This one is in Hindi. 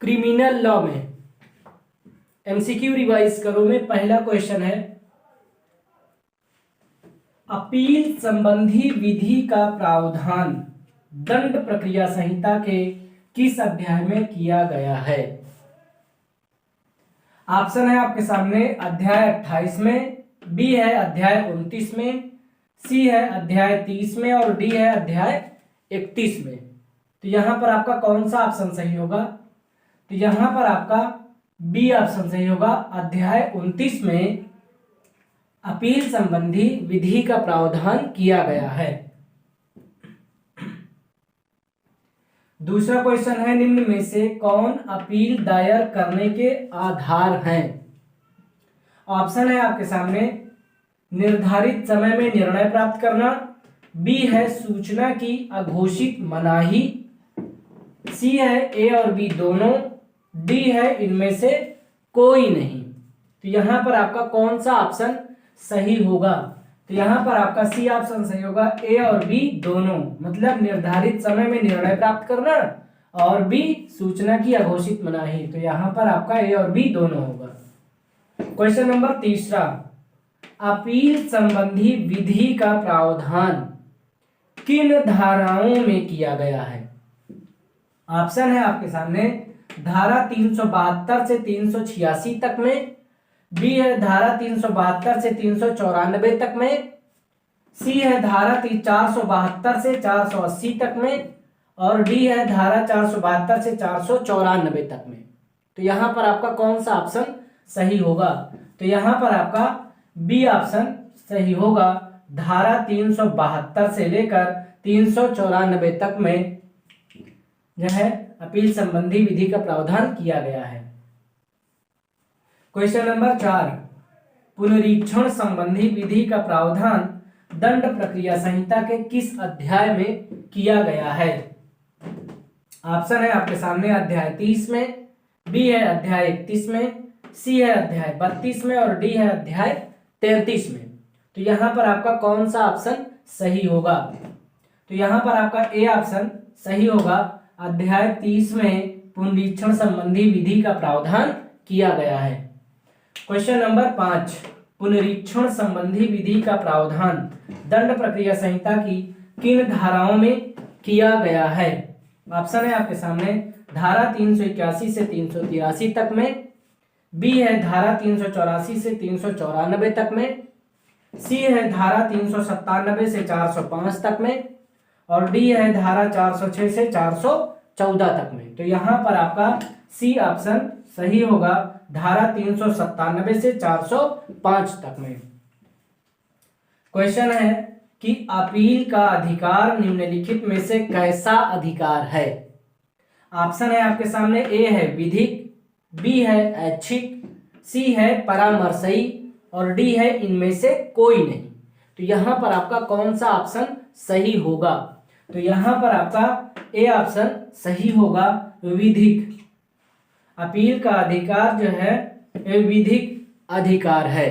क्रिमिनल लॉ में एमसीक्यू रिवाइज करो में पहला क्वेश्चन है, अपील संबंधी विधि का प्रावधान दंड प्रक्रिया संहिता के किस अध्याय में किया गया है? ऑप्शन है आपके सामने अध्याय 28 में, बी है अध्याय 29 में, सी है अध्याय 30 में और डी है अध्याय 31 में। तो यहां पर आपका कौन सा ऑप्शन सही होगा? तो यहां पर आपका बी ऑप्शन सही होगा, अध्याय 29 में अपील संबंधी विधि का प्रावधान किया गया है। दूसरा क्वेश्चन है, निम्न में से कौन अपील दायर करने के आधार हैं? ऑप्शन है आपके सामने निर्धारित समय में निर्णय प्राप्त करना, बी है सूचना की अघोषित मनाही, सी है ए और बी दोनों, डी है इनमें से कोई नहीं। तो यहां पर आपका कौन सा ऑप्शन सही होगा? तो यहां पर आपका सी ऑप्शन सही होगा, ए और बी दोनों, मतलब निर्धारित समय में निर्णय प्राप्त करना और बी सूचना की अघोषित मनाही। तो यहां पर आपका ए और बी दोनों होगा। क्वेश्चन नंबर तीसरा, अपील संबंधी विधि का प्रावधान किन धाराओं में किया गया है? ऑप्शन है आपके सामने धारा 372 से 386 तक में, बी है धारा 372 से 394 तक में, सी है धारा 472 से 480 तक में और डी है धारा 472 से 494 तक में। तो यहां पर आपका कौन सा ऑप्शन सही होगा? तो यहां पर आपका बी ऑप्शन सही होगा, धारा 372 से लेकर 394 तक में जो है अपील संबंधी विधि का प्रावधान किया गया है। क्वेश्चन नंबर 4, पुनरीक्षण संबंधी विधि का प्रावधान दंड प्रक्रिया संहिता के किस अध्याय में किया गया है? ऑप्शन है आपके सामने अध्याय 30 में, बी है अध्याय 31 में, सी है अध्याय 32 में और डी है अध्याय 33 में। तो यहां पर आपका कौन सा ऑप्शन सही होगा? तो यहां पर आपका ए ऑप्शन सही होगा, अध्याय 30 में पुनरीक्षण संबंधी विधि का प्रावधान किया गया है। क्वेश्चन नंबर 5, पुनरीक्षण संबंधी विधि का प्रावधान दंड प्रक्रिया संहिता की किन धाराओं में किया गया है? ऑप्शन है आपके सामने धारा 381 से 383 तक में, बी है धारा 384 से 394 तक में, सी है धारा 397 से 405 तक में और डी है धारा 406 से 414 तक में। तो यहां पर आपका सी ऑप्शन सही होगा, धारा 397 से 405 तक में। क्वेश्चन है कि अपील का अधिकार निम्नलिखित में से कैसा अधिकार है? ऑप्शन है आपके सामने ए है विधिक, बी है ऐच्छिक, सी है परामर्शई और डी है इनमें से कोई नहीं। तो यहां पर आपका कौन सा ऑप्शन सही होगा? तो यहां पर आपका ए ऑप्शन सही होगा, विधिक। अपील का अधिकार जो है विधिक अधिकार है।